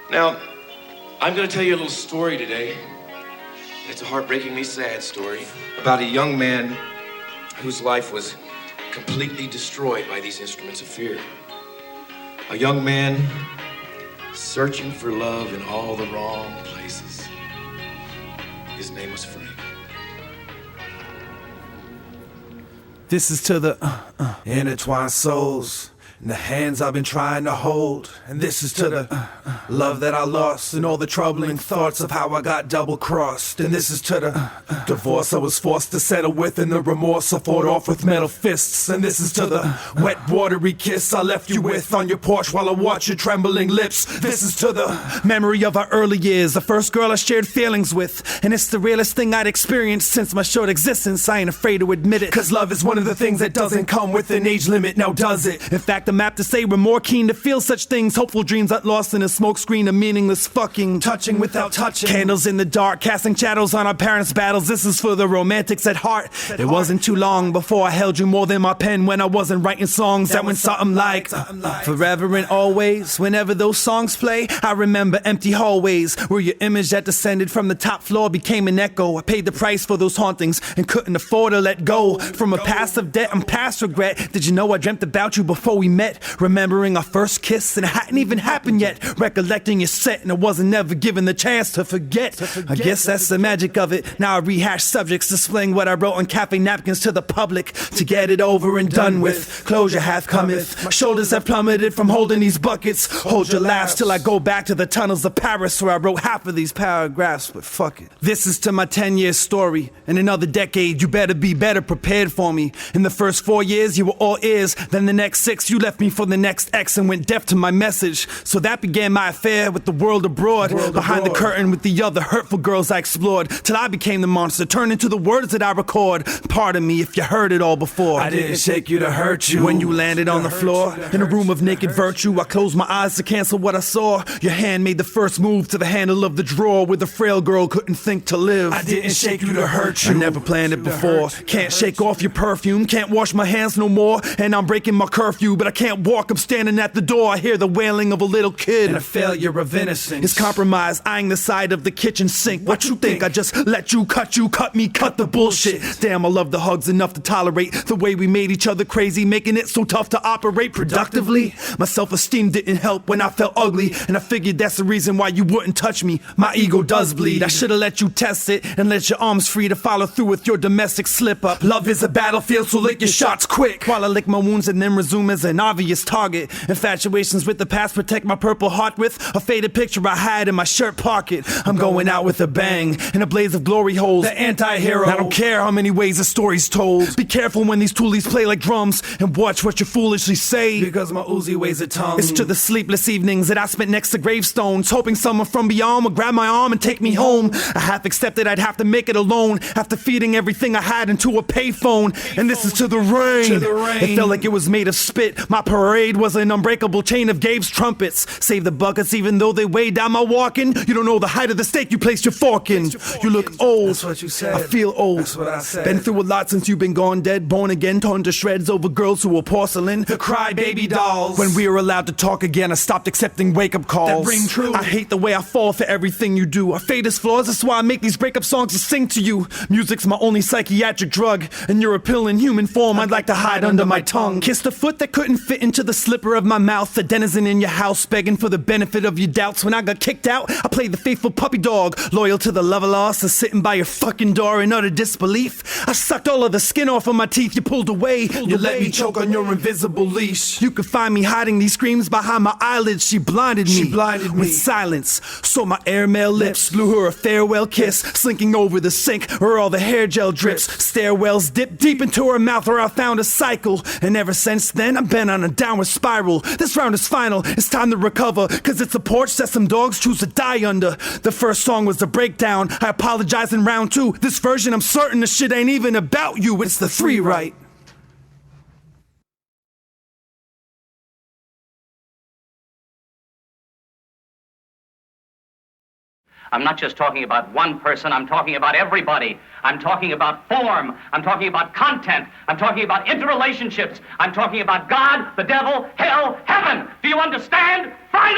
Now, I'm gonna tell you a little story today. It's a heartbreakingly sad story about a young man whose life was completely destroyed by these instruments of fear. A young man searching for love in all the wrong places. His name was Frank. This is to the intertwined souls in the hands I've been trying to hold. And this is to the love that I lost and all the troubling thoughts of how I got double-crossed. And this is to the divorce I was forced to settle with and the remorse I fought off with metal fists. And this is to the wet, watery kiss I left you with on your porch while I watch your trembling lips. This is to the memory of our early years, the first girl I shared feelings with. And it's the realest thing I'd experienced since my short existence. I ain't afraid to admit it, cause love is one of the things that doesn't come with an age limit. Now does it? In fact, I'm apt to say we're more keen to feel such things. Hopeful dreams not lost in a smokescreen of meaningless fucking. Touching without touching. Candles in the dark, casting shadows on our parents' battles. This is for the romantics at heart. It wasn't too long before I held you more than my pen when I wasn't writing songs that went something like forever and always. Whenever those songs play, I remember empty hallways where your image that descended from the top floor became an echo. I paid the price for those hauntings and couldn't afford to let go. From a past of debt and past regret. Did you know I dreamt about you before we met? Remembering our first kiss and it hadn't even happened yet. Recollecting your set and I wasn't never given the chance to forget. I guess that's the magic of it. Now I rehash subjects, displaying what I wrote on cafe napkins to the public. To get it over and done with. Closure hath cometh. My shoulders have plummeted from holding these buckets. Hold your laughs till I go back to the tunnels of Paris where I wrote half of these paragraphs, but fuck it. This is to my 10-year story. In another decade, you better be better prepared for me. In the first 4 years, you were all ears. Then the next 6, you left me for the next X and went deaf to my message. So that began my affair with the world abroad. Behind the curtain with the other hurtful girls I explored. Till I became the monster, turned into the words that I record. Pardon me if you heard it all before. I didn't shake you to hurt you. When you landed on the floor, in a room of naked virtue, I closed my eyes to cancel what I saw. Your hand made the first move to the handle of the drawer where the frail girl couldn't think to live. I didn't shake you to hurt you. I never planned it before. Can't shake off your perfume, can't wash my hands no more. And I'm breaking my curfew, but I can't walk, I'm standing at the door. I hear the wailing of a little kid. And a failure of innocence. It's compromise, eyeing the side of the kitchen sink. What you think? I just let you, cut me, cut the bullshit. Damn, I love the hugs enough to tolerate the way we made each other crazy, making it so tough to operate productively. My self-esteem didn't help when I felt ugly, and I figured that's the reason why you wouldn't touch me. My ego does bleed. I should've let you test it and let your arms free to follow through with your domestic slip-up. Love is a battlefield, so lick your shots quick while I lick my wounds and then resume as an obvious target. Infatuations with the past protect my purple heart with a faded picture I had in my shirt pocket. I'm going out with a bang and a blaze of glory holes. The anti-hero. I don't care how many ways the story's told. Be careful when these toolies play like drums and watch what you foolishly say, because my Uzi weighs a ton. It's to the sleepless evenings that I spent next to gravestones, hoping someone from beyond would grab my arm and take me home. I half accepted I'd have to make it alone after feeding everything I had into a payphone. And this is to the rain. It felt like it was made of spit. My parade was an unbreakable chain of Gabe's trumpets. Save the buckets even though they weigh down my walking. You don't know the height of the stake you placed your fork in. You look old. That's what you said. I feel old. That's what I said. Been through a lot since you've been gone dead. Born again, torn to shreds over girls who were porcelain. The crybaby dolls. When we were allowed to talk again, I stopped accepting wake-up calls. That ring true. I hate the way I fall for everything you do. Our fate is flaws, that's why I make these breakup songs to sing to you. Music's my only psychiatric drug, and you're a pill in human form I'd like to hide under my tongue. Kiss the foot that couldn't fit into the slipper of my mouth. The denizen in your house begging for the benefit of your doubts. When I got kicked out, I played the faithful puppy dog, loyal to the lover lost and sitting by your fucking door in utter disbelief. I sucked all of the skin off of my teeth, you pulled away. You let me choke on your invisible leash. You could find me hiding these screams behind my eyelids. She blinded me with silence. So my airmail lips blew her a farewell kiss, slinking over the sink where all the hair gel drips. Stairwells dip deep into her mouth where I found a cycle. And ever since then I've been on a downward spiral. This round is final, it's time to recover, cause it's a porch that some dogs choose to die under. The first song was a breakdown, I apologize in round 2. This version I'm certain the shit ain't even about you. It's the Threewrite. I'm not just talking about one person, I'm talking about everybody. I'm talking about form, I'm talking about content, I'm talking about interrelationships, I'm talking about God, the devil, hell, heaven. Do you understand? Finally!